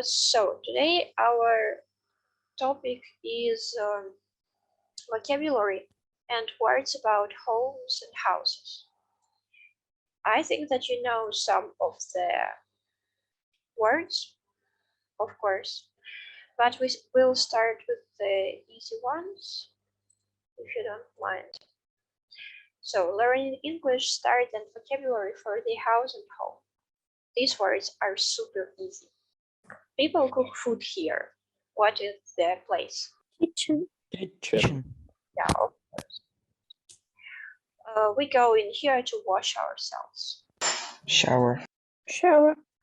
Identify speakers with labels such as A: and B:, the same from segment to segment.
A: So today our topic is vocabulary and words about homes and houses. I think that you know some of the words, of course, but we will start with the easy ones, if you don't mind. So learning English, start and vocabulary for the house and home. These words are super easy. People cook food here. What is their place?
B: Kitchen.
A: Yeah, of course. We go in here to wash ourselves.
C: Shower.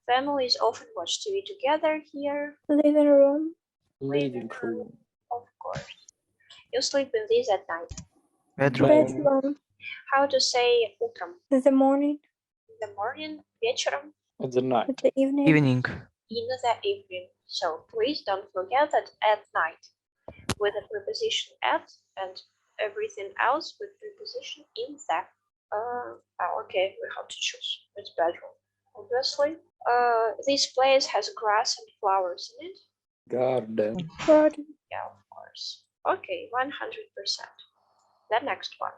A: Families often watch TV together here.
B: Living room.
A: Of course. You sleep in this at night.
B: Bedroom.
A: How to say утром?
B: In the morning.
A: In the morning, вечером,
B: In the evening.
A: in the evening. So please don't forget that at night with the preposition at and everything else with preposition in the. Okay, we have to choose. It's bedroom, obviously. This place has grass and flowers in it.
B: Garden.
A: Yeah, of course. Okay, 100%. The next one.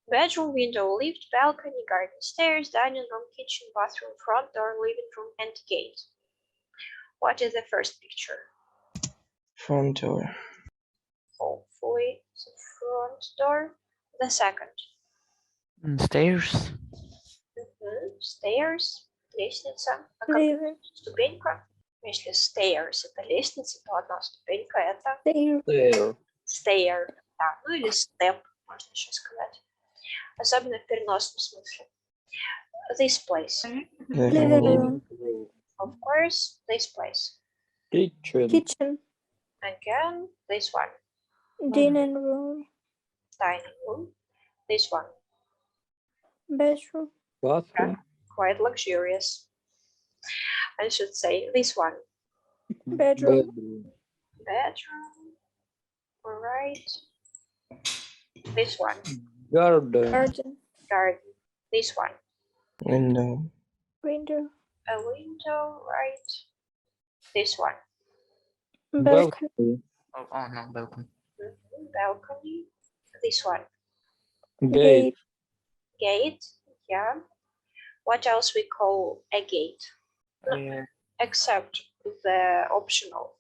A: Bedroom, window, lift, balcony, garden, stairs, dining room, kitchen, bathroom, front door, living room, and gate. What is the first picture?
C: Front door.
A: Hopefully, the front door. The second.
D: Stairs.
A: Stairs. Лестница.
B: Living.
A: Ступенька. Если stairs это лестница, то одна ступенька это stair. Да, ну или step, можно еще сказать. Особенно в переносном смысле. This place.
B: Living room.
A: Of course, this place.
B: Kitchen.
A: Again, this one.
B: Dining room.
A: Dining room. This one.
B: Bedroom.
A: Quite luxurious. I should say this one.
B: Bedroom.
A: Bedroom. All right. This one.
B: Garden.
A: Garden. This one.
C: Window.
B: Window.
A: A window, right? This one.
B: Balcony.
D: Oh no, balcony.
A: Balcony. This one.
B: Gate.
A: Gate. Yeah. What else we call a gate? Except the optional,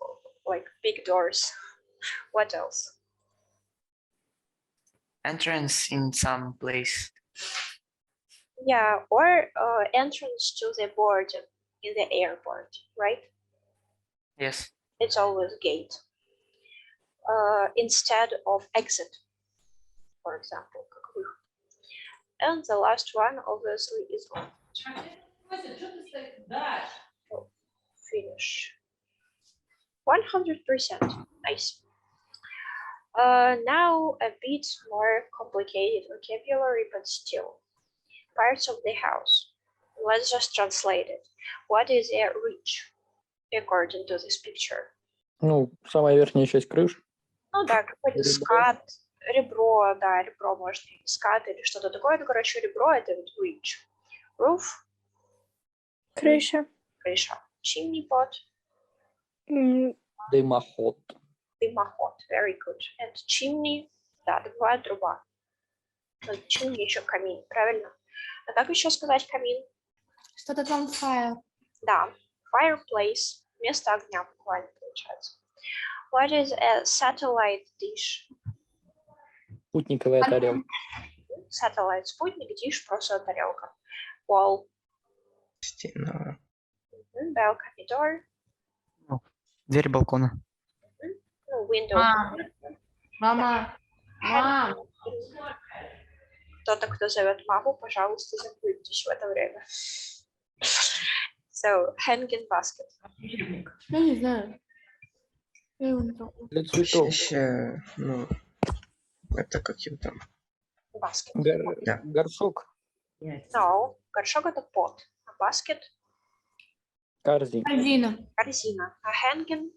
A: like big doors. What else?
D: Entrance in some place.
A: Yeah, or entrance to the border in the airport, right?
D: Yes.
A: It's always gate. Instead of exit, for example. And the last one, obviously, is finish. 100%. Nice. Now a bit more complicated vocabulary, but still. Parts of the house. Let's just translate it. What is a ridge, according to this picture?
E: Ну, самая верхняя часть крыши.
A: Ну да, какой-то скат, ребро, да, ребро, может, скат или что-то такое. Ну, короче, ребро — это вот ridge. Roof.
B: Крыша.
A: Крыша. Chimney pot.
E: Дымоход.
A: Дымоход. Very good. And chimney, да, дымовая труба. Chimney еще камин, правильно? А как еще сказать камин?
F: Что-то там fire.
A: Да, fireplace. Место огня буквально получается. What is a satellite dish?
E: Спутниковая тарелка.
A: Satellite, спутник, dish, просто тарелка. Wall.
C: Стена.
A: Balcony door.
D: Дверь балкона.
A: Ну, window.
F: Мама.
A: Кто-то, кто зовет маму, пожалуйста, закройтесь в это время. So, hanging basket.
F: Я не знаю.
E: Для цветов.
C: Еще, ну, это каким там?
A: Basket.
C: Да.
E: Горшок.
A: No, горшок — это pot. А basket —
E: Корзина.
A: корзина. А hanging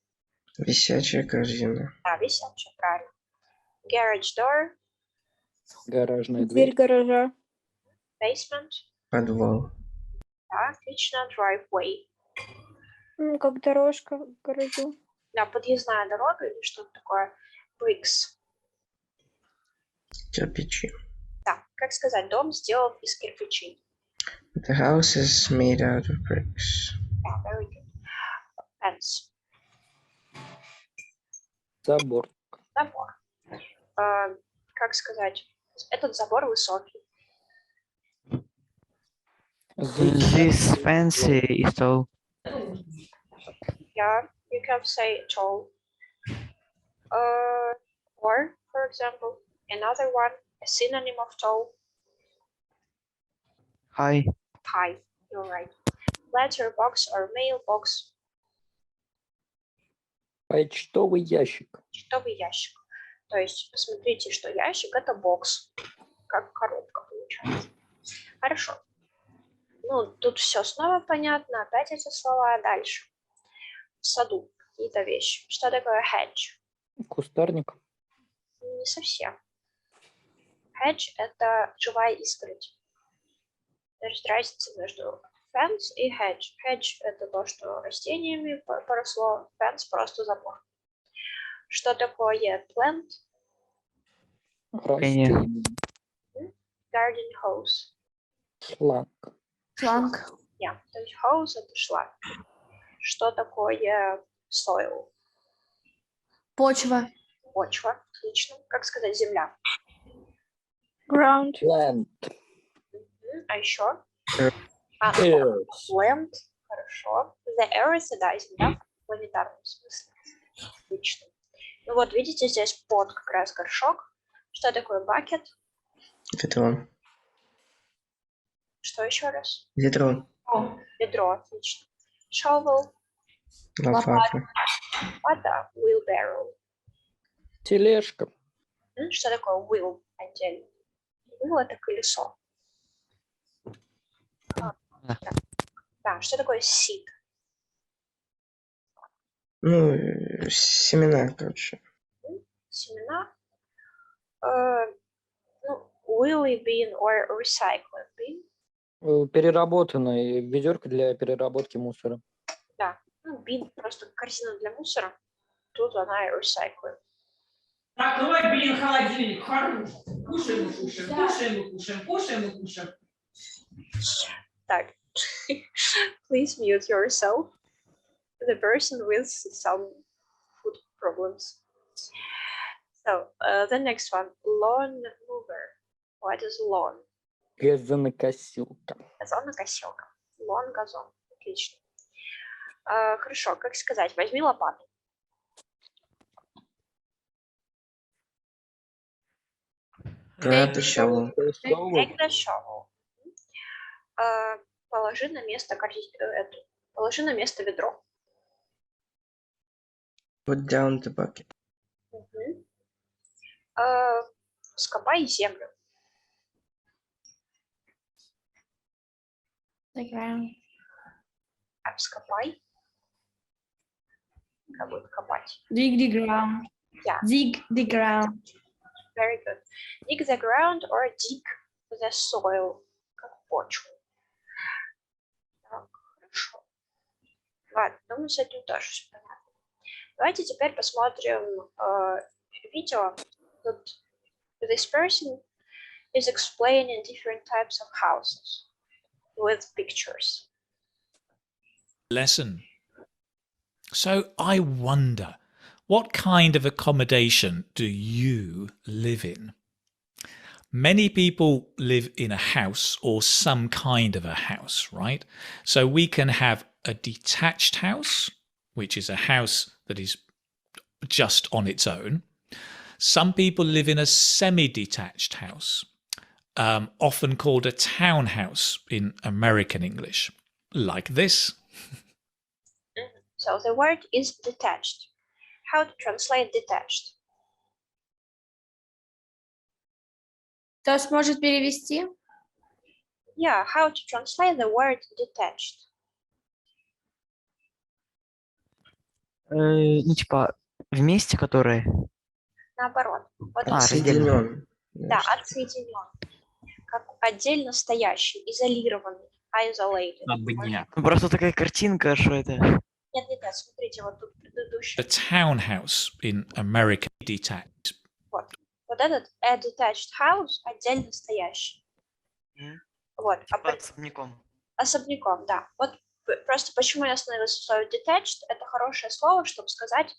A: —
C: Висячая корзина.
A: да, висячая, правильно. Garage door.
E: Гаражная
B: Дверь
E: дверь.
B: гаража.
A: Basement.
C: Подвал.
A: Да, отлично. Driveway.
B: Как дорожка в гаражу.
A: Да, подъездная дорога или что-то такое. Bricks.
C: Кирпичи.
A: Да, как сказать, дом сделан из кирпичей.
C: The house is made out of bricks.
A: Да, very good. Fence.
E: Забор.
A: Забор. Как сказать, этот забор высокий.
D: This fancy is tall.
A: Yeah, you can say tall. Or, for example, another one, a synonym of tall,
D: High.
A: high. You're right. Letterbox or mailbox.
E: Почтовый ящик.
A: Почтовый ящик. То есть, посмотрите, что ящик — это бокс, как коробка получается. Хорошо. Ну, тут все снова понятно. Опять эти слова. Дальше. В саду какие-то вещи. Что такое hedge?
E: Кустарник.
A: Не совсем. Hedge — это живая изгородь. То есть разница между fence и hedge. Hedge — это то, что растениями поросло. Fence — просто забор. Что такое plant?
E: Растение.
A: Garden hose.
E: Шланг.
F: Шланг.
A: Yeah. То есть hose — это шланг. Что такое soil?
F: Почва.
A: Почва. Отлично. Как сказать земля?
B: Ground.
E: Land.
A: А еще?
E: Earth.
A: Land. Хорошо. The earth — да, земля в планетарном смысле. Отлично. Ну вот, видите, здесь под как раз горшок. Что такое bucket?
C: Ведро.
A: Что еще раз?
C: Ведро.
A: Ведро. Отлично. Shovel.
C: Лопата.
A: Вода. Wheelbarrow.
E: Тележка.
A: Что такое wheel отдельно? Wheel — это колесо. Да, что такое seed?
C: Ну, семена, короче.
A: Семена. Ну, wheelie bean or recycling bean.
E: Переработанная ведерко для переработки мусора.
A: Да, ну, bean просто корзина для мусора. Тут она и recycling.
G: Закрой, блин, холодильник, хорош. Кушаем и кушаем, кушаем и кушаем, кушаем и кушаем.
A: Так, please mute yourself. The person with some food problems. So, the next one, lawn mover. What is lawn?
E: Газонокосилка.
A: Газонокосилка. Lawn — газон. Отлично. Хорошо, как сказать? Возьми лопату.
C: The shovel.
A: Take the shovel. Положи на место положи на место ведро.
C: Put down the bucket.
A: Скопай землю.
F: The ground.
A: Скопай. Как будет копать?
F: Dig the ground.
A: Yeah.
F: Dig the ground.
A: Very good. Dig the ground or dig the soil. Как почву. Так, хорошо. Ладно, думаю, с этим тоже все понятно. Давайте теперь посмотрим видео. Тут this person is explaining different types of houses with pictures.
H: Lesson. So I wonder, what kind of accommodation do you live in? Many people live in a house or some kind of a house, right? So we can have a detached house, which is a house that is just on its own. Some people live in a semi-detached house, often called a townhouse in American English, like this.
A: So the word is detached. How to translate detached?
F: Кто сможет перевести?
A: Yeah, how to translate the word detached?
D: Ну, типа, вместе, которые...
A: Наоборот. Вот
C: Отсоединен.
A: да, отсоединен. Как отдельно стоящий, изолированный, isolated.
D: Ну, просто такая картинка, что это...
A: Нет, нет, нет, смотрите, вот тут предыдущий.
H: A townhouse in America, detached.
A: Вот этот a detached house отдельно стоящий. Вот,
D: Особняком.
A: особняком, да. Вот просто почему я остановилась в слове detached, это хорошее слово, чтобы сказать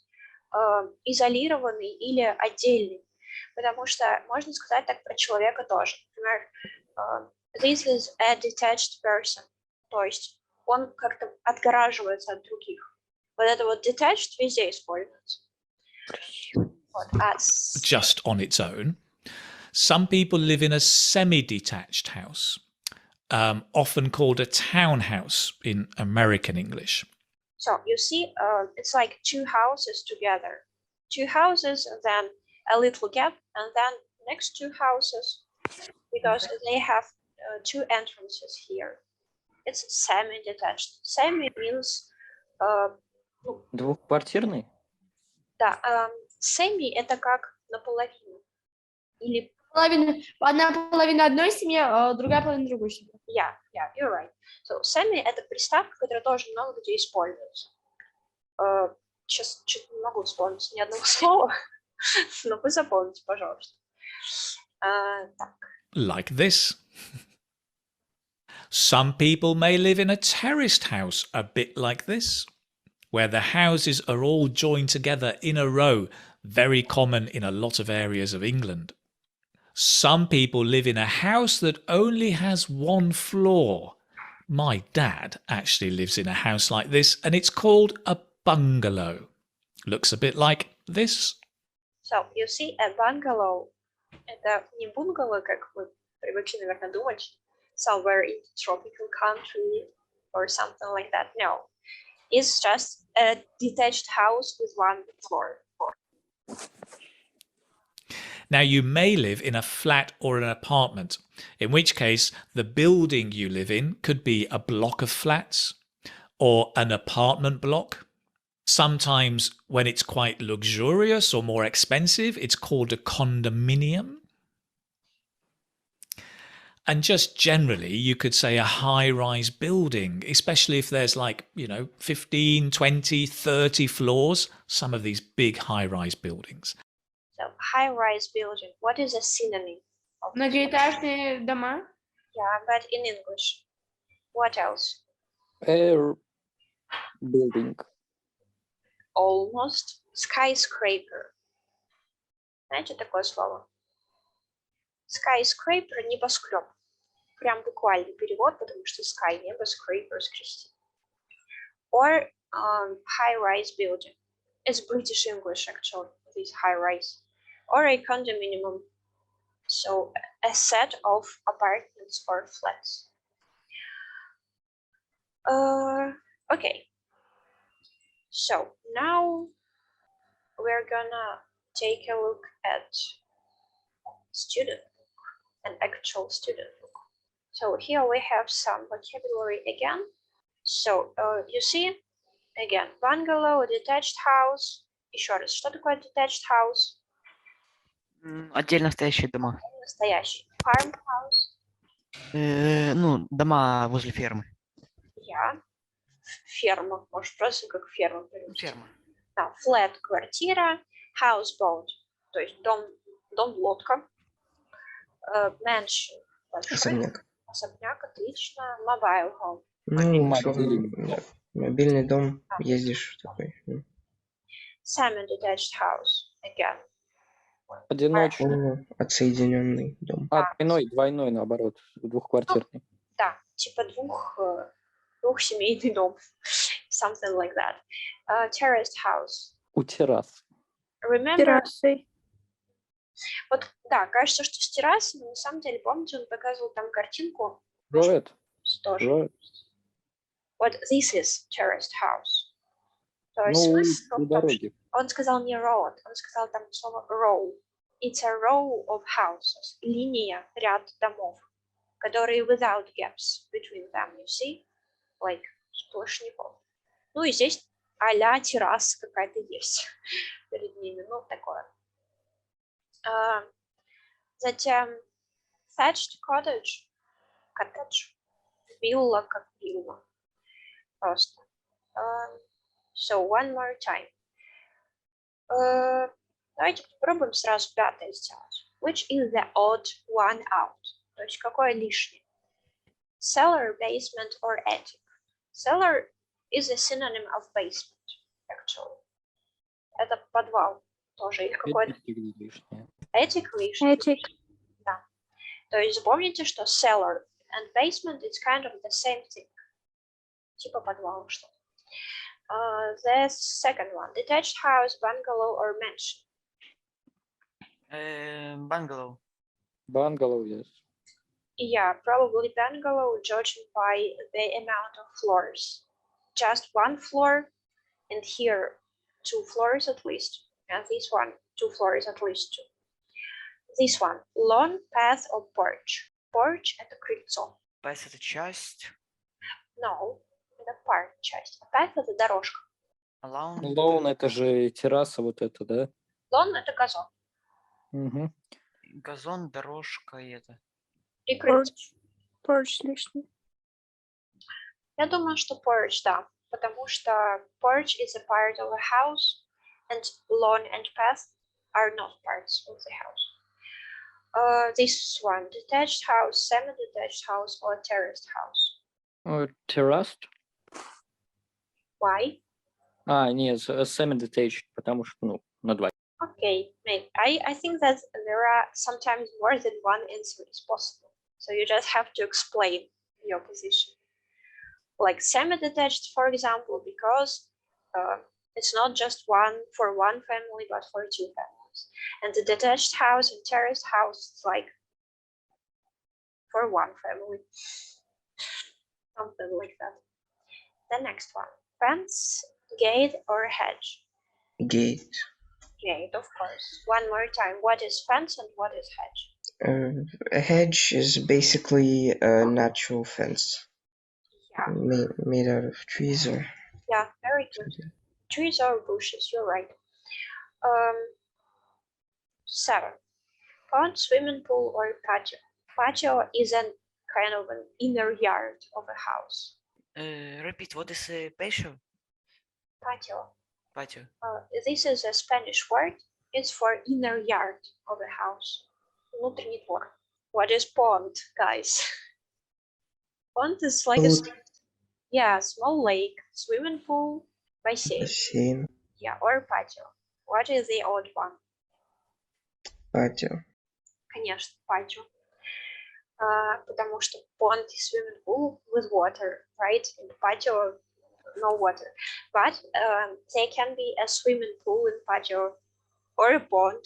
A: изолированный или отдельный. Потому что можно сказать так про человека тоже. Например, this is a detached person. То есть он как-то отгораживается от других. Вот это вот detached везде используется. Вот.
H: Just on its own. Some people live in a semi-detached house, often called a townhouse in American English.
A: So you see, it's like two houses together. Two houses and then a little gap and then next two houses because they have two entrances here. It's semi-detached. Semi means...
E: Двухквартирный?
A: Да, semi это как наполовину. Или...
F: Одна половина одной семьи, а другая половина другой семьи.
A: Yeah, you're right. So semi это приставка, которая тоже много где используется. Сейчас чуть не могу вспомнить ни одного слова, но вы запомните, пожалуйста. Так.
H: Like this. Some people may live in a terraced house, a bit like this, where the houses are all joined together in a row, very common in a lot of areas of England. Some people live in a house that only has one floor. My dad actually lives in a house like this, and it's called a bungalow. Looks a bit like this.
A: So, you see, a bungalow – это не бунгало, как мы привыкли, наверное, думать, somewhere in the tropical country or something like that. No, it's just a detached house with one floor.
H: Now, you may live in a flat or an apartment, in which case the building you live in could be a block of flats or an apartment block. Sometimes when it's quite luxurious or more expensive, it's called a condominium. And just generally, you could say a high-rise building, especially if there's 15, 20, 30 floors, some of these big high-rise buildings.
A: So, high-rise building, what is a synonym?
F: Многоэтажные дома.
A: Yeah, but in English. What else?
E: Air building.
A: Almost. Skyscraper. Знаете такое слово? Skyscraper – небоскреб. Прям буквальный перевод, потому что sky – небо, scraper – скрести. Or high-rise building. It's British English, actually, this high-rise. Or a condominium. So, a set of apartments or flats. Okay. So, now we're gonna take a look at student book, an actual student book. So, here we have some vocabulary again. So, you see, again, bungalow, detached house. Еще раз, что такое detached house?
D: Отдельно стоящие дома.
A: Настоящий. Farmhouse.
D: Дома возле фермы.
A: Yeah. Ферма. Может, просто как ферма.
D: Ферма.
A: Да, flat – квартира. Houseboat. То есть дом-лодка. Mansion – большой.
C: Особняк.
A: Особняк, отлично. Mobile home.
C: Да. Мобильный дом, ездишь такой.
A: Semi-detached house. Again.
E: Одиночный.
C: Отсоединенный дом.
E: Двойной, наоборот, двухквартирный.
A: Да, типа двухсемейный дом. Something like that. Terraced house.
E: У террас.
A: Remember?
B: Террасой.
A: Вот, да, кажется, что с террасой, но на самом деле, помните, он показывал там картинку?
E: Right.
A: Тоже.
E: Right.
A: Вот this is terraced house. То есть смысл в том, что он сказал не road, он сказал там слово row. It's a row of houses. Линия, ряд домов, которые without gaps between them, you see? Like сплошняком. Ну и здесь а-ля терраса какая-то есть перед ними, ну такое. Затем thatched cottage, cottage, вилла как вилла, просто. So one more time. Давайте попробуем сразу пятое сделать. Which is the odd one out? То есть какое лишнее? Cellar, basement, or attic? Cellar is a synonym of basement, actually. Это подвал тоже. Или какой-то...
E: Лишнее.
A: Attic лишний.
B: Attic.
A: Да. То есть помните, что cellar and basement is kind of the same thing. Типа подвал что-то. The second one. Detached house, bungalow, or mansion?
D: Bungalow.
E: Bungalow, yes.
A: Yeah, probably bungalow, judging by the amount of floors. Just one floor, and here 2 floors at least, and this one 2 floors at least too. This one, lawn, path, or porch. Porch — это крыльцо.
D: Path — это часть.
A: No, это part, часть. А path — это дорожка.
D: Lawn —
E: Lawn — это же терраса вот эта, да?
A: Lawn — это газон.
E: Угу.
D: газон, дорожка и это.
A: И крыльцо.
B: Porch лишний.
A: Я думаю, что porch, да, потому что porch is a part of a house, and lawn and path are not parts of the house. This one, detached house, semi-detached house, or terraced house.
E: Terraced?
A: Why?
E: Нет, semi-detached, потому что, ну, на два.
A: Okay, maybe. I think that there are sometimes more than one answer is possible. So you just have to explain your position. Like semi-detached, for example, because it's not just one for one family, but for two families. And the detached house and terraced house is like for one family. Something like that. The next one. Fence, gate, or hedge?
C: Gate.
A: Gate, of course. One more time. What is fence and what is hedge?
C: A hedge is basically a natural fence.
A: Yeah.
C: Made out of trees or...
A: Yeah, very good. Trees or bushes, you're right. 7. Pond, swimming pool, or patio? Patio is a kind of an inner yard of a house.
D: Repeat, what is patio?
A: Patio.
D: Patio.
A: This is a Spanish word. It's for inner yard of a house. Внутренний двор. What is pond, guys? Pond is like a small lake, swimming pool, бассейн. Yeah, or patio. What is the odd one?
C: Patio.
A: Конечно, patio. Потому что pond is swimming pool with water, right? And patio, no water. But there can be a swimming pool in patio or a pond.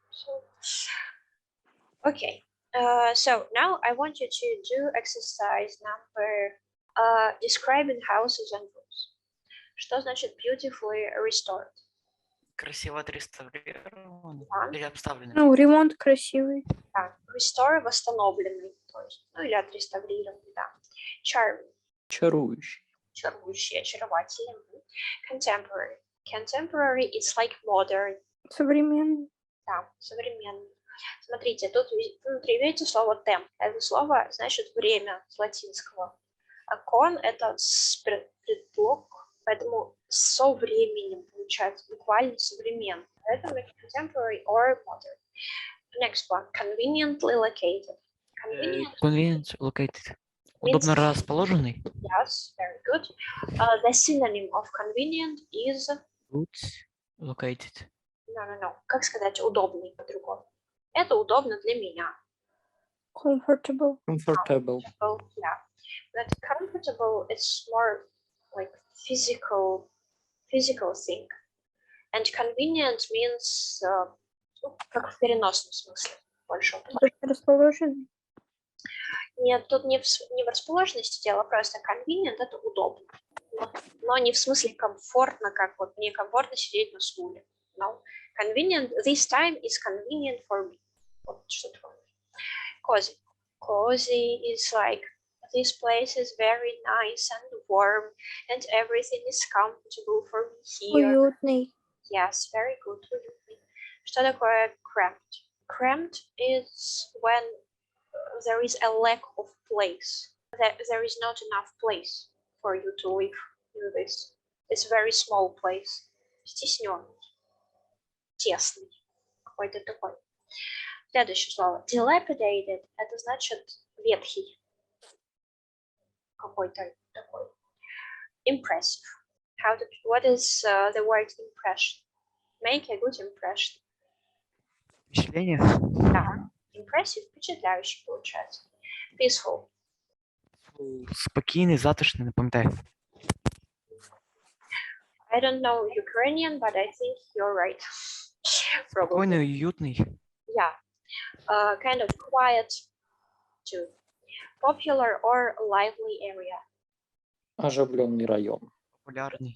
A: So, okay. So now I want you to do exercise number describing houses and rooms. Что значит beautifully restored?
D: Красиво отреставрировано или обставлено?
B: Ну, ремонт красивый.
A: Да, restore — восстановленный, то есть, ну или отреставрированный, да. Charming —
E: Чарующий.
A: чарующий, очаровательный. Contemporary. Contemporary is like modern.
B: Современный.
A: Да, современный. Смотрите, тут внутри видите слово temp. Это слово значит время с латинского. А con — это предлог, поэтому со временем получается буквально современный. Поэтому contemporary or modern. Next one. Conveniently located.
D: Convenient located. Удобно расположенный.
A: Yes, very good. The synonym of convenient is...
D: Good located.
A: No. Как сказать удобный по-другому? Это удобно для меня.
B: Comfortable.
E: Comfortable.
A: Yeah. But comfortable is more like physical thing. And convenient means как в переносном смысле. Больше.
B: Расположенный.
A: Нет, тут не в расположенности дело, просто convenient — это удобно. Но не в смысле комфортно, как вот мне комфортно сидеть на стуле. No. Convenient, this time is convenient for me. Вот что такое. Cozy. Cozy is like, this place is very nice and warm, and everything is comfortable for me here.
B: Уютный.
A: Yes, very good. Уютный. Что такое cramped? Cramped is when there is a lack of place. There is not enough place for you to live in this It's a very small place. Стесненный. Тесный. Какой-то такой. Следующее слово. Dilapidated. Это значит ветхий. Какой-то такой. Impressive. What is the word impression? Make a good impression.
D: Впечатление.
A: Да. Impressive, впечатляющий получается. Peaceful.
D: Спокійний, затишний, не пам'ятаю.
A: I don't know Ukrainian, but I think you're right. Probably.
D: Спокійний, уютний.
A: Yeah. Kind of quiet too. Popular or lively area.
E: Оживленный район.
D: Популярний.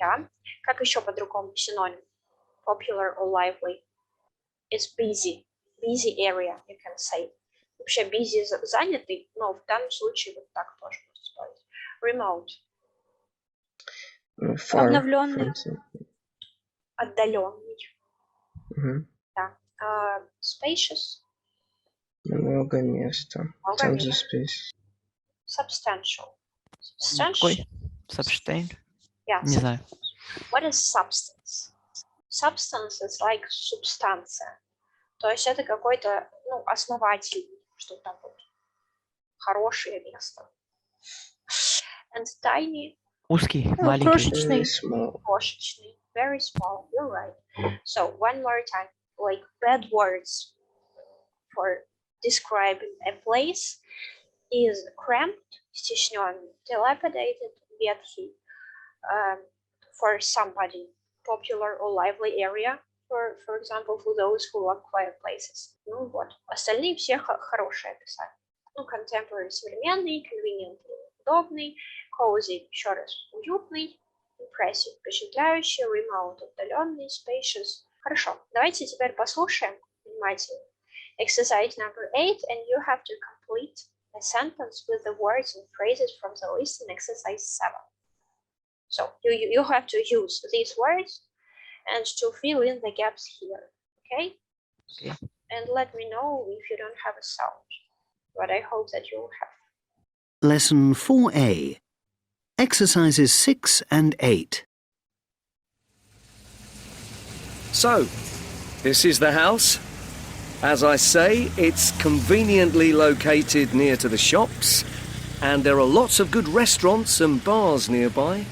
A: Да. Как еще по-другому синоним? Popular or lively. It's busy. Busy area, you can say. Вообще busy занятый, но в данном случае вот так тоже можно сказать. Remote.
C: Far
B: Обновленный.
C: from something.
A: Отдаленный.
C: Мгм.
A: Да. Spacious.
C: Много места.
A: Много
C: Там за
A: места.
C: space.
A: Substantial.
D: Какой? Substance?
A: Yeah.
D: Не знаю.
A: What is substance? Substance is like субстанция. То есть это какой-то, основательный, что-то там вот хорошее место. And tiny,
D: Узкий,
B: Ну,
D: маленький.
B: крошечный.
C: Very small.
A: крошечный, very small. You're right. So one more time, like bad words for describing a place is cramped, стесненный, dilapidated, ветхий, for somebody, popular or lively area, for example, for those who love quiet places. Ну вот, остальные все хорошие описания. Contemporary, современный, convenient, удобный, cozy, еще раз, уютный, impressive, впечатляющий, remote, отдаленный, spacious. Хорошо, давайте теперь послушаем внимательно. Exercise number 8, and you have to complete a sentence with the words and phrases from the list in exercise 7. So you have to use these words and to fill in the gaps here, okay?
D: Okay.
A: And let me know if you don't have a sound, but I hope that you will have.
I: Lesson 4A. Exercises 6 and 8.
J: So, this is the house. As I say, it's conveniently located near to the shops, and there are lots of good restaurants and bars nearby.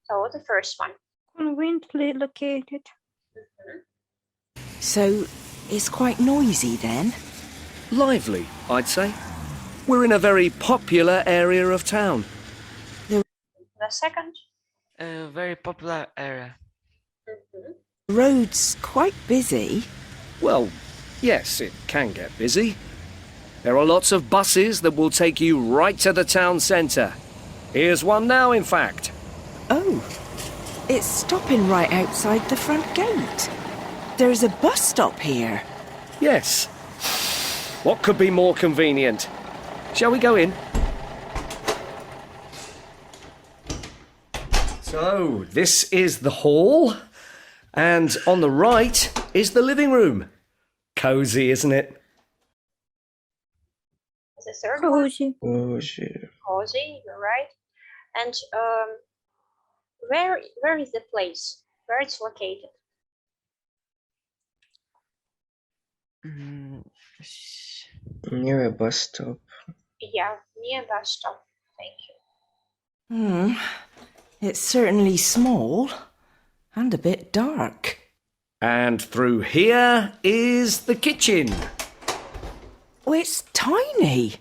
A: So the first one.
B: Conveniently located.
K: So, it's quite noisy then?
J: Lively, I'd say. We're in a very popular area of town.
A: The second.
D: A very popular area.
K: The road's quite busy.
J: Well, yes, it can get busy. There are lots of buses that will take you right to the town centre. Here's one now, in fact.
K: Oh, it's stopping right outside the front gate. There's a bus stop here.
J: Yes. What could be more convenient? Shall we go in? So, this is the hall, and on the right is the living room. Cosy, isn't it?
A: The third one.
B: Cozy.
C: Cozy.
A: Cozy, you're right. And where is the place? Where it's located?
C: Near a bus stop.
A: Yeah, near bus stop. Thank you.
K: It's certainly small and a bit dark.
J: And through here is the kitchen.
K: Oh, it's tiny.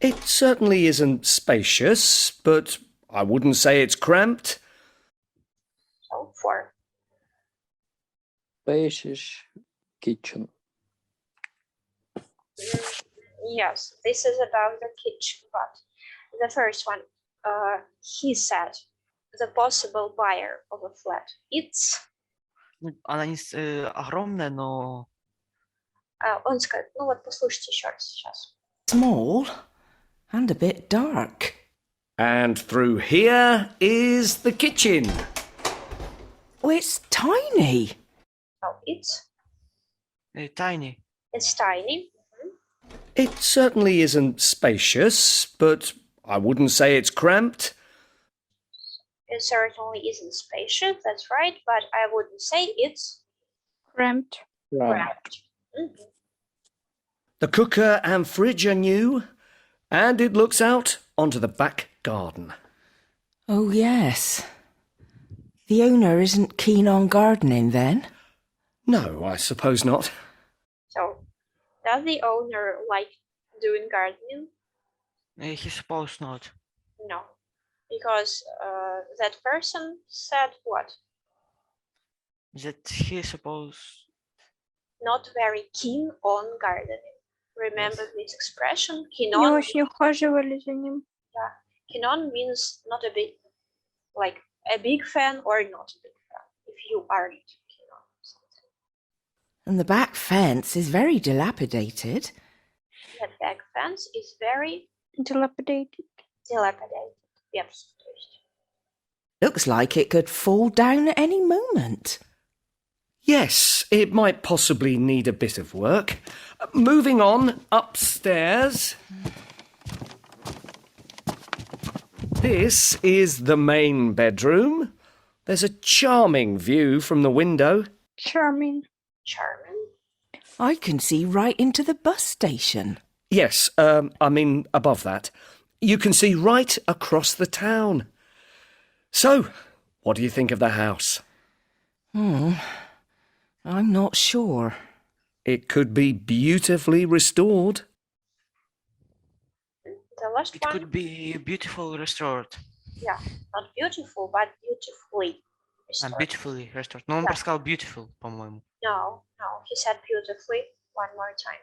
J: It certainly isn't spacious, but I wouldn't say it's cramped.
A: So 4.
E: Spacious kitchen.
A: Yes, this is about the kitchen, but the first one, he said, the possible buyer of a flat. It's...
D: Она не огромная, но...
A: Он скажет, послушайте еще раз сейчас.
K: Small and a bit dark.
J: And through here is the kitchen.
K: Oh, it's tiny.
A: So it's...
D: Tiny.
A: It's tiny.
J: It certainly isn't spacious, but I wouldn't say it's cramped.
A: It certainly isn't spacious, that's right, but I wouldn't say it's
B: Cramped.
A: cramped.
J: The cooker and fridge are new, and it looks out onto the back garden.
K: Oh, yes. The owner isn't keen on gardening then?
J: No, I suppose not.
A: So, does the owner like doing gardening?
D: He suppose not.
A: No, because that person said what?
D: That he suppose
A: Not very keen on gardening. Remember this expression? Keen
B: Не
A: on,
B: очень ухаживали за ним.
A: keen on means not a big, like a big fan or not a big fan. If you aren't keen on something.
K: And the back fence is very dilapidated.
A: That back fence is very
B: Dilapidated.
A: dilapidated. Yes, то есть.
K: Looks like it could fall down at any moment.
J: Yes, it might possibly need a bit of work. Moving on upstairs. This is the main bedroom. There's a charming view from the window.
B: Charming.
A: Charming.
K: I can see right into the bus station.
J: Yes, I mean above that. You can see right across the town. So, what do you think of the house?
K: I'm not sure.
J: It could be beautifully restored.
A: The last
D: it
A: one.
D: could be beautiful restored.
A: Yeah, not beautiful, but beautifully
D: And
A: restored.
D: beautifully restored. Но он
A: Да.
D: сказал beautiful, по-моему.
A: No, he said beautifully one more time.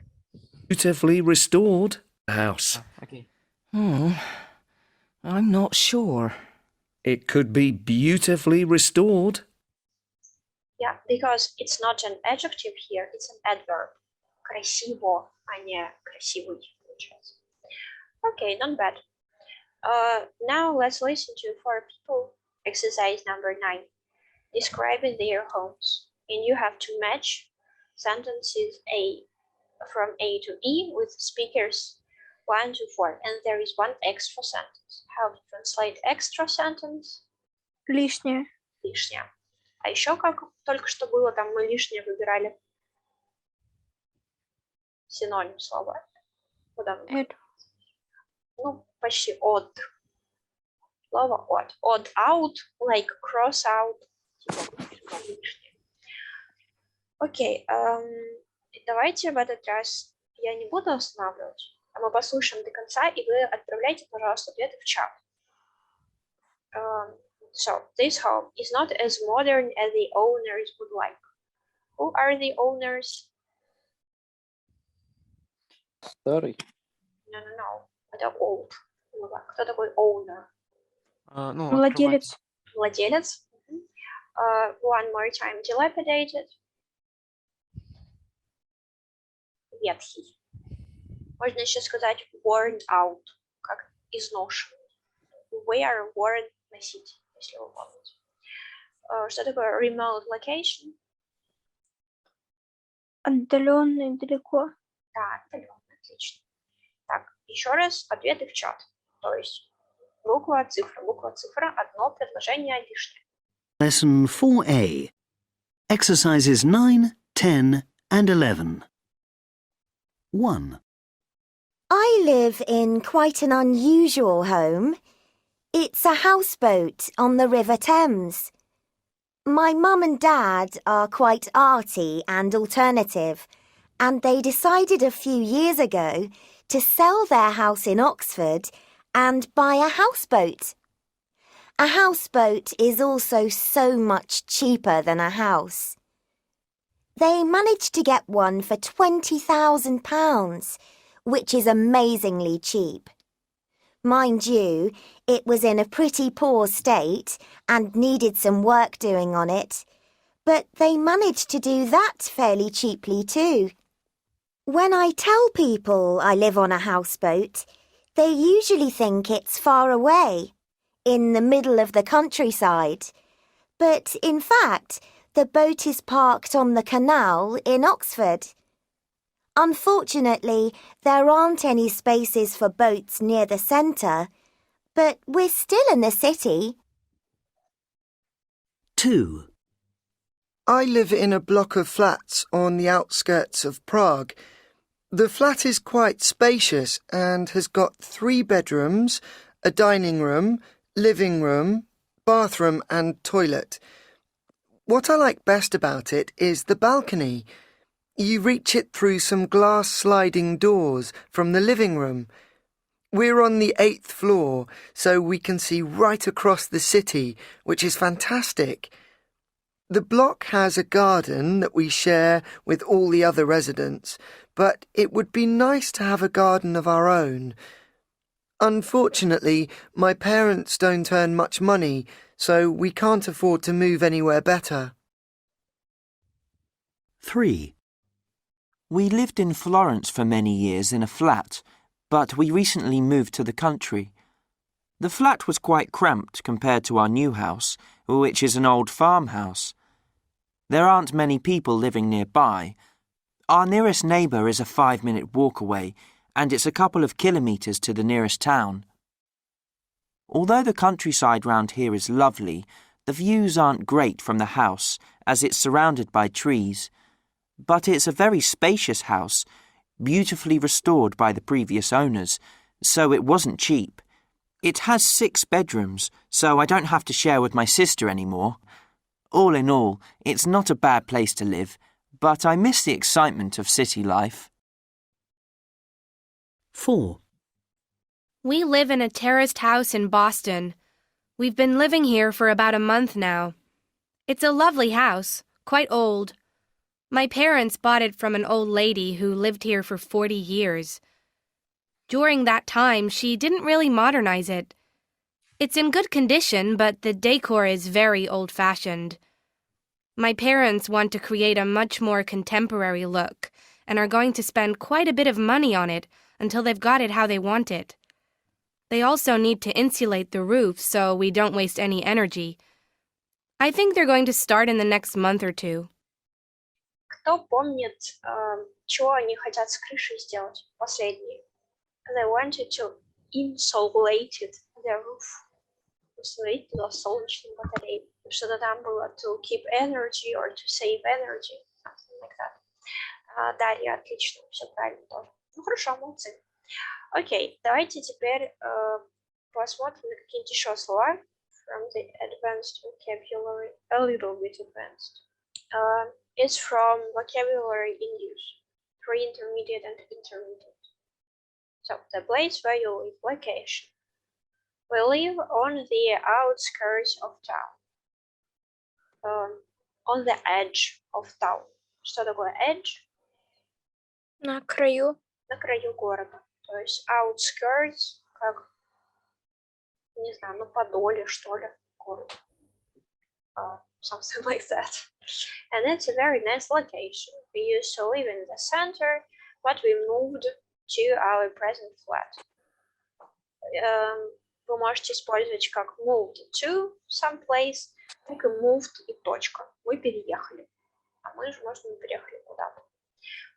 J: Beautifully restored house.
D: Okay.
K: I'm not sure.
J: It could be beautifully restored.
A: Yeah, because it's not an adjective here, it's an adverb. Красиво, а не красивый, получается. Okay, not bad. Now let's listen to 4 people. Exercise number 9. Describing their homes. And you have to match sentences from A to E with speakers 1 to 4. And there is one extra sentence. How to translate extra sentence?
B: Лишнее.
A: Лишнее. А еще как только что было, там мы лишнее выбирали. Синоним слова. Куда мы?
B: Add.
A: Ну, почти odd. Слово odd. Odd out, like cross out. Типа лишнее. Окей. Давайте в этот раз я не буду останавливать, а мы послушаем до конца, и вы отправляйте, пожалуйста, ответы в чат. So, this home is not as modern as the owners would like. Who are the owners?
E: Старый.
A: No. Это old. Кто такой owner?
D: Ну,
B: Владелец.
A: Владелец. One more time. Dilapidated. Ветхий. Можно еще сказать worn out, как изношенный. Wear, worn, носить, если вы помните. Что такое remote location?
B: Отдаленный, далеко.
A: Да, отдаленно, отлично. Так, еще раз ответы в чат. То есть буква, цифра, одно предложение лишнее.
I: Lesson 4A. Exercises 9, 10 and 11. 1.
L: I live in quite an unusual home. It's a houseboat on the River Thames. My mum and dad are quite arty and alternative, and they decided a few years ago to sell their house in Oxford and buy a houseboat. A houseboat is also so much cheaper than a house. They managed to get one for £20,000, which is amazingly cheap. Mind you, it was in a pretty poor state and needed some work doing on it, but they managed to do that fairly cheaply too. When I tell people I live on a houseboat, they usually think it's far away, in the middle of the countryside. But in fact, the boat is parked on the canal in Oxford. Unfortunately, there aren't any spaces for boats near the centre, but we're still in the city.
I: 2.
M: I live in a block of flats on the outskirts of Prague. The flat is quite spacious and has got 3 bedrooms, a dining room, living room, bathroom and toilet. What I like best about it is the balcony. You reach it through some glass sliding doors from the living room. We're on the 8th floor, so we can see right across the city, which is fantastic. The block has a garden that we share with all the other residents, but it would be nice to have a garden of our own. Unfortunately, my parents don't earn much money, so we can't afford to move anywhere better.
I: 3.
N: We lived in Florence for many years in a flat, but we recently moved to the country. The flat was quite cramped compared to our new house, which is an old farmhouse. There aren't many people living nearby. Our nearest neighbour is a 5-minute walk away, and it's a couple of kilometres to the nearest town. Although the countryside round here is lovely, the views aren't great from the house, as it's surrounded by trees. But it's a very spacious house, beautifully restored by the previous owners, so it wasn't cheap. It has 6 bedrooms, so I don't have to share with my sister anymore. All in all, it's not a bad place to live, but I miss the excitement of city life.
I: 4.
O: We live in a terraced house in Boston. We've been living here for about a month now. It's a lovely house, quite old. My parents bought it from an old lady who lived here for 40 years. During that time, she didn't really modernize it. It's in good condition, but the decor is very old-fashioned. My parents want to create a much more contemporary look and are going to spend quite a bit of money on it until they've got it how they want it. They also need to insulate the roof so we don't waste any energy. I think they're going to start in the next month or 2.
A: Кто помнит, чего они хотят с крышей сделать? Последние. They wanted to insulate the roof. Установить туда солнечные батареи. Что-то там было to keep energy or to save energy. Something like that. Дарья, отлично. Все правильно тоже. Ну хорошо, молодцы. Окей, давайте теперь посмотрим на какие-нибудь еще слова from the advanced vocabulary. A little bit advanced. It's from vocabulary in use, pre-intermediate and intermediate. So, the place where you live, location. We live on the outskirts of town. On the edge of town. Что такое edge?
B: На краю.
A: На краю города. То есть outskirts, как, не знаю, ну подоле, что ли, города. Something like that. And it's a very nice location. We used to live in the center, but we moved to our present flat. Вы можете использовать как moved to someplace, так и moved и точка. Мы переехали. А мы же, может, не переехали куда-то.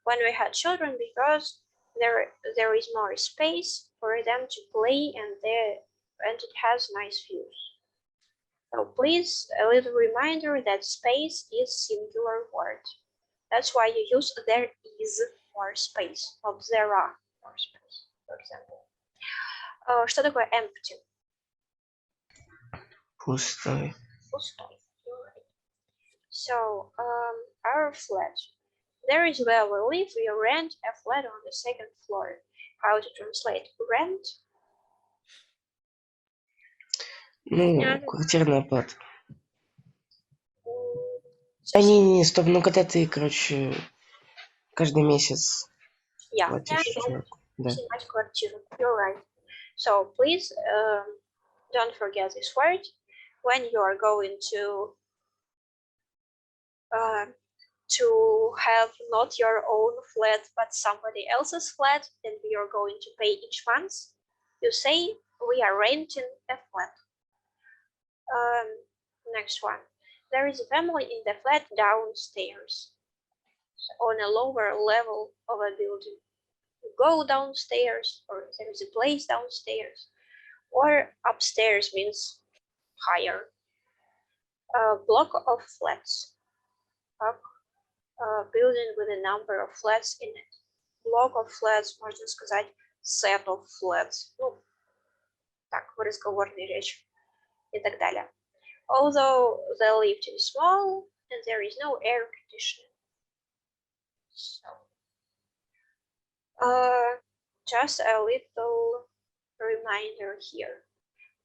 A: When we had children, because there is more space for them to play and it has nice views. So please, a little reminder that space is singular word. That's why you use there is for space, not there are for space, for example. Что такое empty?
C: Пустой.
A: Пустой. So, our flat. There is where we live. We rent a flat on the 2nd floor. How to translate rent?
C: Ну, квартирная оплата. Не, стоп, ну когда ты, короче, каждый месяц платишь. Да.
A: Снимать квартиру. You're right. So please don't forget this word when you are going to have not your own flat but somebody else's flat, and we are going to pay each month. You say we are renting a flat. Next one. There is a family in the flat downstairs, on a lower level of a building. You go downstairs, or there is a place downstairs, or upstairs means higher. A block of flats. A building with a number of flats in it. Block of flats, можно сказать, set of flats. Ну, так, в разговорной речи и так далее. Although the lift is small and there is no air conditioning. So, just a little reminder here.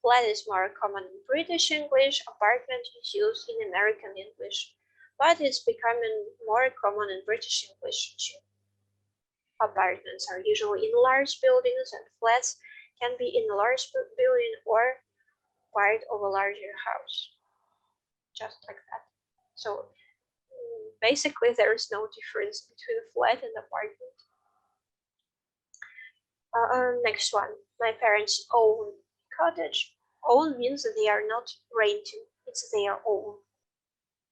A: Flat is more common in British English, apartment is used in American English, but it's becoming more common in British English too. Apartments are usually in large buildings and flats can be in a large building or part of a larger house. Just like that. So basically there is no difference between flat and apartment. Next one. My parents own cottage. Own means that they are not renting. It's their own.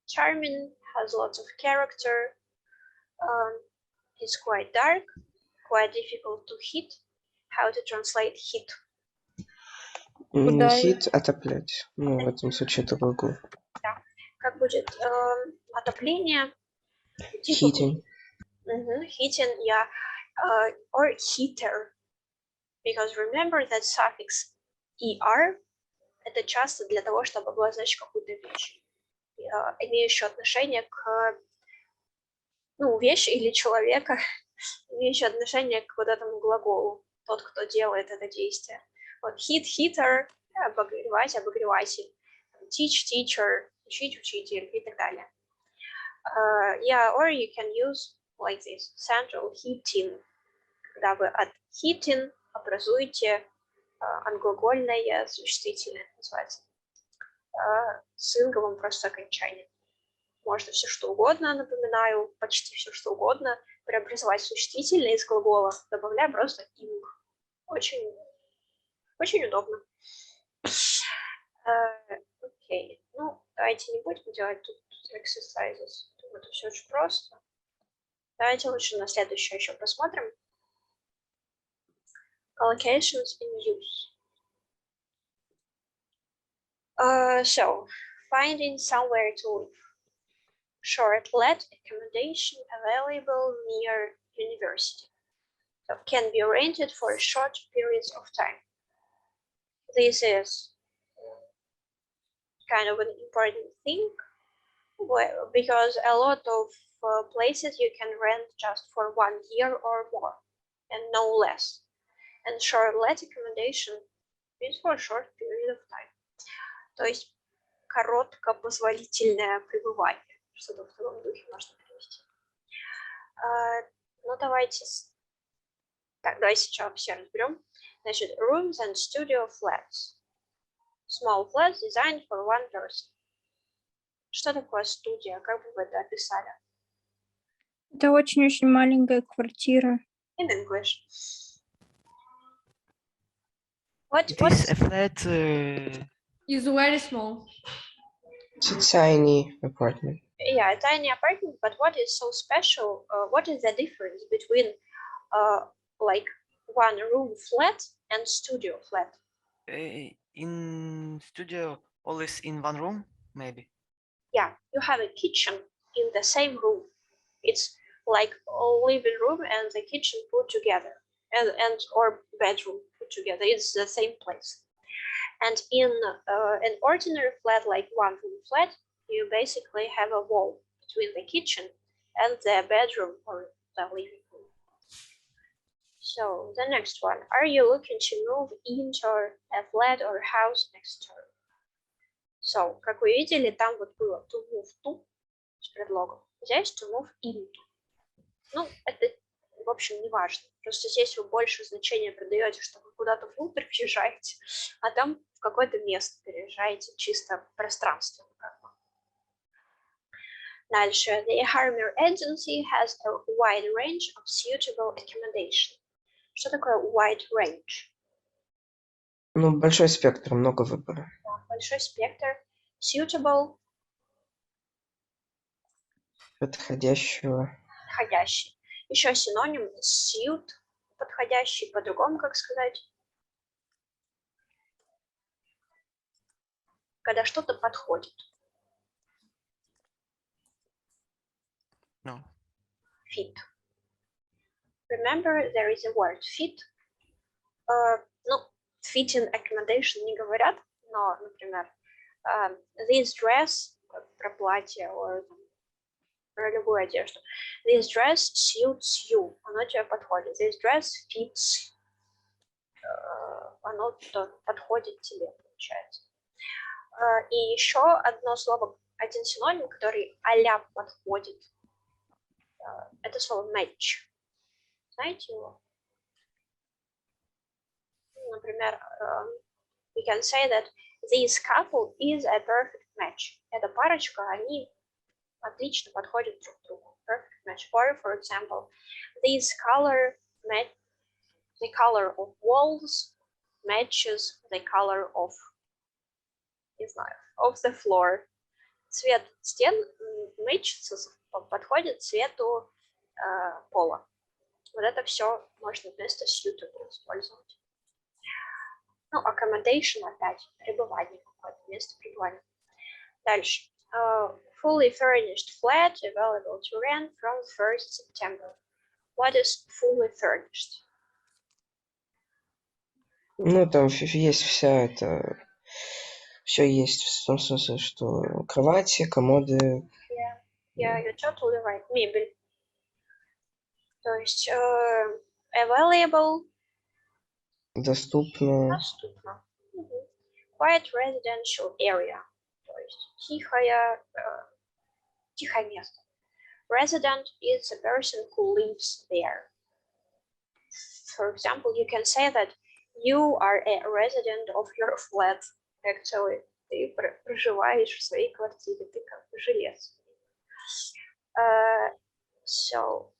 A: Charming, has lots of character. It's quite dark, quite difficult to hit. How to translate hit?
C: Хит отоплять. Ну, в этом случае это глагол.
A: Да. Как будет отопление?
C: Heating.
A: Heating, yeah. Or heater. Because remember that suffix er это часто для того, чтобы обозначить какую-то вещь, имеющую отношение к, ну, вещи или человека, имеющую отношение к вот этому глаголу, тот, кто делает это действие. Вот heat, heater, обогревать, обогреватель, teach, teacher, учить, учитель и так далее. Yeah, or you can use like this, central heating, когда вы от heating образуете англагольное существительное, называется, с инговым просто окончанием. Можно все что угодно, напоминаю, почти все что угодно, преобразовать существительное из глагола, добавляя просто инг. Очень, очень удобно. Окей, ну, давайте не будем делать тут exercises. Думаю, это все очень просто. Давайте лучше на следующее еще посмотрим. Collocations in use. So, finding somewhere to live. Short let accommodation available near university. So, can be rented for short periods of time. This is kind of an important thing because a lot of places you can rent just for 1 year or more and no less. And short let accommodation is for a short period of time. То есть короткопозволительное пребывание. Что-то в таком духе можно привести. Ну, давайте... Так, давайте сейчас все разберем. Значит, rooms and studio flats. Small flats designed for one person. Что такое студия? Как бы вы это описали?
B: Это очень-очень маленькая квартира.
A: In English.
D: It is a flat.
F: Is very small.
C: It's a tiny apartment.
A: Yeah, a tiny apartment, but what is so special? What is the difference between like one room flat and studio flat?
D: In studio, always in one room, maybe.
A: Yeah, you have a kitchen in the same room. It's like a living room and the kitchen put together, and or bedroom put together. It's the same place. And in an ordinary flat, like one room flat, you basically have a wall between the kitchen and the bedroom or the living room. So the next one, are you looking to move into a flat or house next door? So, как вы видели, там вот было to move to с предлогом. Здесь to move into. Ну, это, в общем, не важно. Просто здесь вы больше значения придаете, что вы куда-то внутрь въезжаете, а там в какое-то место переезжаете, чисто пространственно. Дальше. The Harmer Agency has a wide range of suitable accommodation. Что такое wide range?
C: Ну, большой спектр, много выбора.
A: Большой спектр. Suitable.
C: Подходящего.
A: Подходящий. Еще синоним suit. Подходящий. По-другому, как сказать? Когда что-то подходит. fit. Remember, there is a word fit. Ну, fitting accommodation не говорят, но, например, this dress, про платье, or про любую одежду. This dress suits you. Оно тебе подходит. This dress fits. Оно подходит тебе, получается. И еще одно слово, один синоним, который а-ля подходит. Это слово match. Знаете его? Например, we can say that this couple is a perfect match. Эта парочка, они отлично подходят друг к другу. Perfect match. Or, for example, this color match, the color of walls matches the color of, не знаю, of the floor. Цвет стен мэчится, подходит цвету пола. Вот это все можно вместо suitable использовать. Ну, accommodation опять, пребывание какое-то, место пребывания. Дальше. Fully furnished flat available to rent from 1st September. What is fully furnished?
C: Ну, там есть вся это... Все есть в том смысле, что кровати, комоды.
A: Yeah, you're totally right. Мебель. То есть available.
C: Доступно.
A: Доступно. Quiet residential area. То есть тихое место. Resident is a person who lives there. For example, you can say that you are a resident of your flat. Actually, ты проживаешь в своей квартире, ты как бы жилец. So,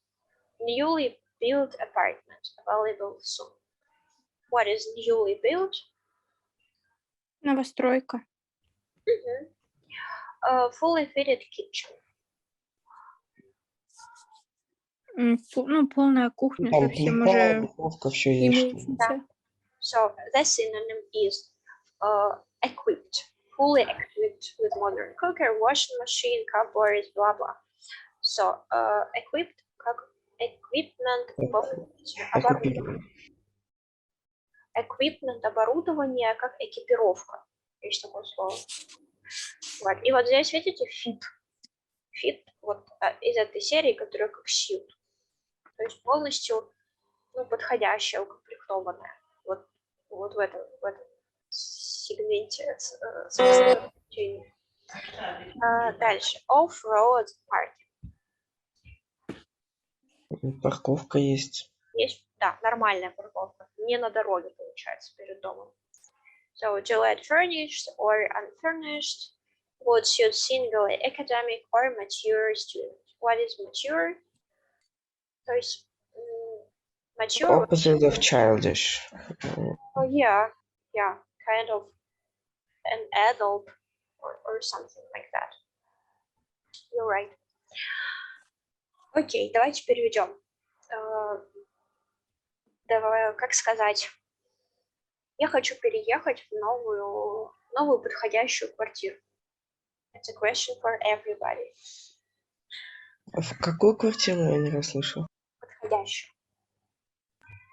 A: newly built apartment available soon. What is newly built?
B: Новостройка.
A: Fully fitted kitchen.
B: Ну, полная кухня
C: Там
B: совсем
C: плита,
B: уже
C: духовка, все есть.
A: Да. So, the synonym is equipped. Fully equipped with modern cooker, washing machine, cupboard, blah blah. So, equipped как equipment, оборудование. Equipment, оборудование как экипировка. Есть такое слово. Вот. И вот здесь, видите, fit. Fit вот из этой серии, которая как suit. То есть полностью подходящая, укомплектованная. Вот в этом сегменте значения. Дальше. Off-road parking.
C: Парковка есть.
A: Есть, да, нормальная парковка. Не на дороге, получается, перед домом. So, Gillette furnished or unfurnished would suit single academic or mature student. What is mature? То есть mature.
C: Opposite of childish.
A: Oh, yeah, kind of an adult or something like that. You're right. Окей, давайте переведем. Давай, как сказать? Я хочу переехать в новую подходящую квартиру. It's a question for everybody.
C: В какую квартиру я не расслышал?
A: Подходящую.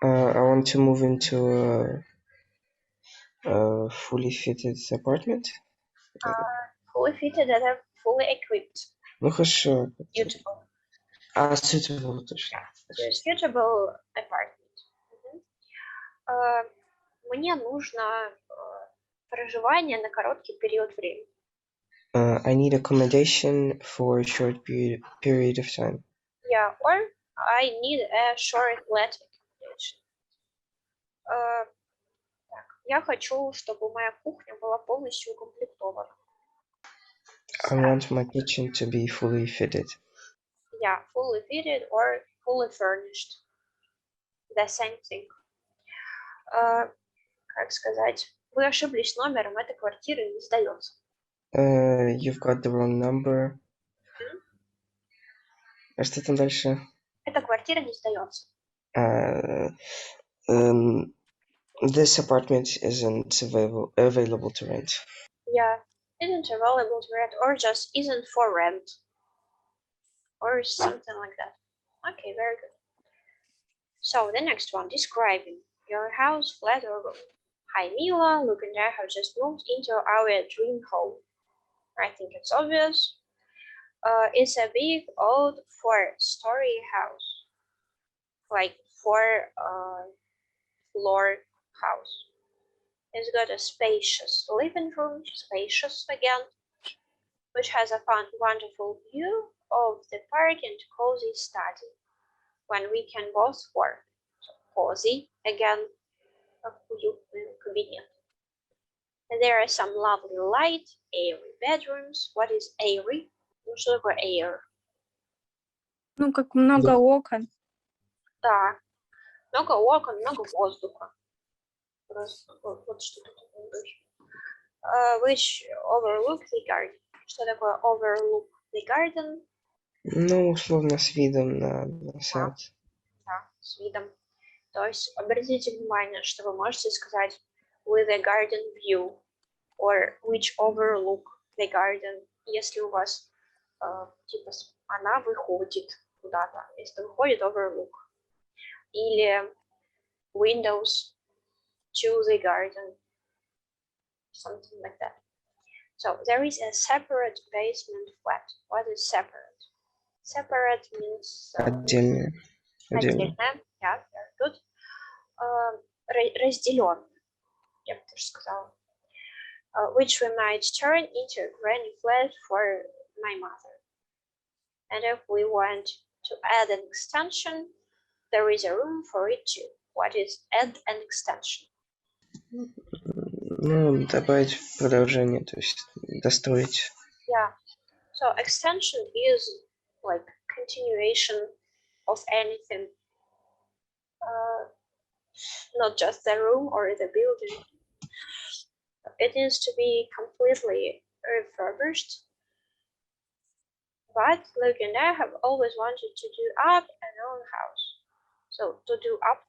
C: I want to move into a fully fitted apartment.
A: Fully fitted, это fully equipped.
C: Ну хорошо.
A: Suitable.
C: Suitable точно.
A: Suitable apartment. Мне нужно проживание на короткий период времени.
C: I need accommodation for a short period of time.
A: Yeah, or I need a short let accommodation. Так, я хочу, чтобы моя кухня была полностью укомплектована.
C: I want my kitchen to be fully fitted.
A: Yeah, fully fitted or fully furnished. The same thing. Как сказать? Вы ошиблись номером, эта квартира не сдается.
C: You've got the wrong number. А что там дальше?
A: Эта квартира не сдается.
C: This apartment isn't available to rent.
A: Yeah, isn't available to rent or just isn't for rent. Or something like that. Okay, very good. So the next one, describing your house, flat or room. Hi Mila, look and I have just moved into our dream home. I think it's obvious. It's a big old 4-story house, like 4-floor house. It's got a spacious living room, spacious again, which has a wonderful view of the park and cozy study when we can both work. So cozy again, convenient. And there are some lovely light, airy bedrooms. What is airy? Ну, что такое air?
B: Ну, как много окон.
A: Да, много окон, много воздуха. Вот что тут which overlook the garden. Что такое overlook the garden?
C: Ну, условно, с видом на сад.
A: Да, с видом. То есть обратите внимание, что вы можете сказать with a garden view or which overlook the garden, если у вас типа она выходит куда-то, если выходит overlook. Или windows to the garden, something like that. So there is a separate basement flat. What is separate? Separate means
C: Отдельно.
A: отдельно. Yeah, very good. Разделен, я бы тоже сказала. Which we might turn into a granny flat for my mother. And if we want to add an extension, there is a room for it too. What is add an extension?
C: Ну, добавить продолжение, то есть достроить.
A: Yeah. So extension is like continuation of anything, not just the room or the building. It needs to be completely refurbished. But Luke and I have always wanted to do up an own house. So to do up,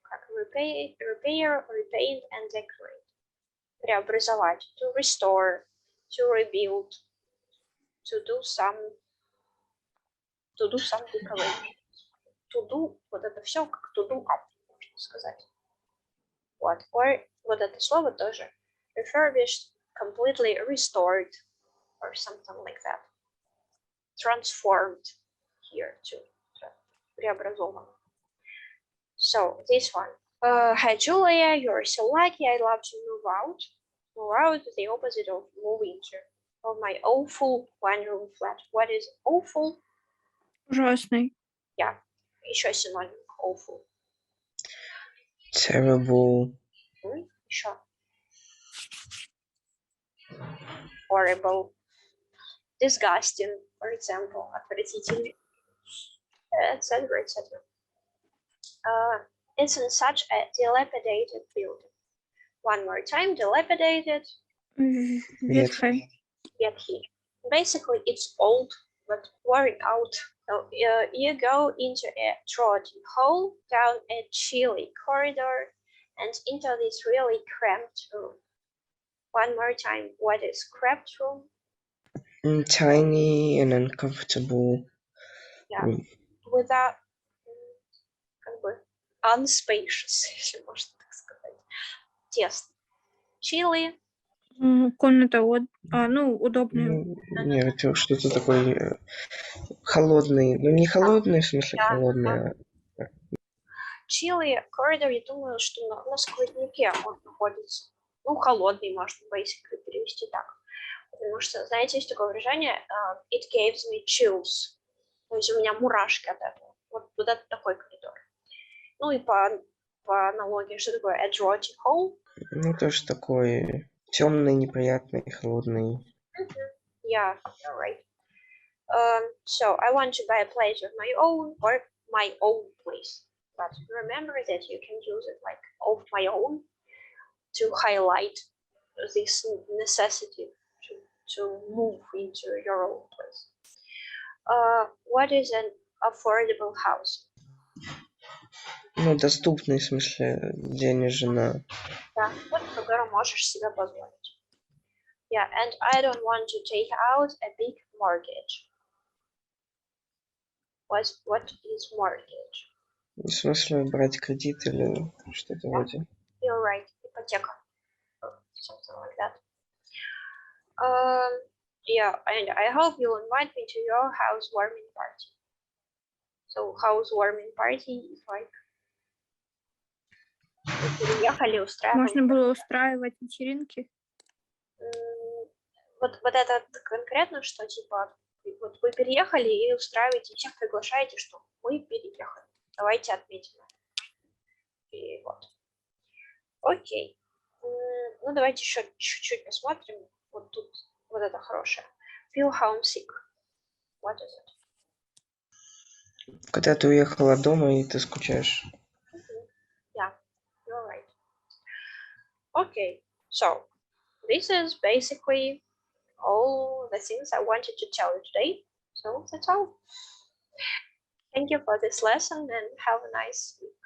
A: как repair, repaint and decorate. Преобразовать, to restore, to rebuild, to do some decoration. To do, вот это все как to do up, можно сказать. Вот, or вот это слово тоже. Refurbished, completely restored, or something like that. Transformed here too. Преобразован. So this one. Hi Julia, you're so lucky. I love to move out. Move out is the opposite of moving to. Of my awful one-room flat. What is awful?
B: Ужасный.
A: Yeah, еще синоним awful.
C: Terrible.
A: Еще. Horrible. Disgusting, for example. Отвратительный. Etc. etc. It's in such a dilapidated building. One more time, dilapidated.
B: Ветхий.
A: Basically, it's old, but worn out. So you go into a draughty hole, down a chilly corridor, and into this really cramped room. One more time, what is cramped room?
C: Tiny and uncomfortable.
A: Yeah, without unspacious, если можно так сказать. Тесно. Chilly.
B: Комната, удобная.
C: Нет, что-то такое холодный. Ну, не холодный, в смысле холодный, а...
A: Chilly corridor, я думаю, что на сквозняке он находится. Ну, холодный, можно basically перевести так. Потому что, знаете, есть такое выражение it gives me chills. То есть у меня мурашки от этого. Вот это такой коридор. Ну и по аналогии, что такое a draughty hole?
C: Ну, тоже такой темный, неприятный, холодный.
A: Yeah, you're right. So I want to buy a place of my own or my own place. But remember that you can use it like of my own to highlight this necessity to move into your own place. What is an affordable house?
C: Ну, доступный, в смысле, денежно.
A: Да, вот, который можешь себе позволить. Yeah, and I don't want to take out a big mortgage. What is mortgage?
C: В смысле брать кредит или что-то вроде?
A: You're right, ипотека. Something like that. Yeah, and I hope you'll invite me to your housewarming party. So housewarming party is like вы переехали,
B: Можно
A: устраиваем.
B: было устраивать вечеринки.
A: Вот это конкретно, что типа вот вы переехали и устраиваете, всех приглашаете, что мы переехали. Давайте отметим. И вот. Окей. Ну, давайте еще чуть-чуть посмотрим. Вот тут, вот это хорошее. Feel homesick. What is it?
C: Когда ты уехала от дома и ты скучаешь.
A: Yeah, you're right. Okay, so this is basically all the things I wanted to tell you today. So that's all. Thank you for this lesson and have a nice week.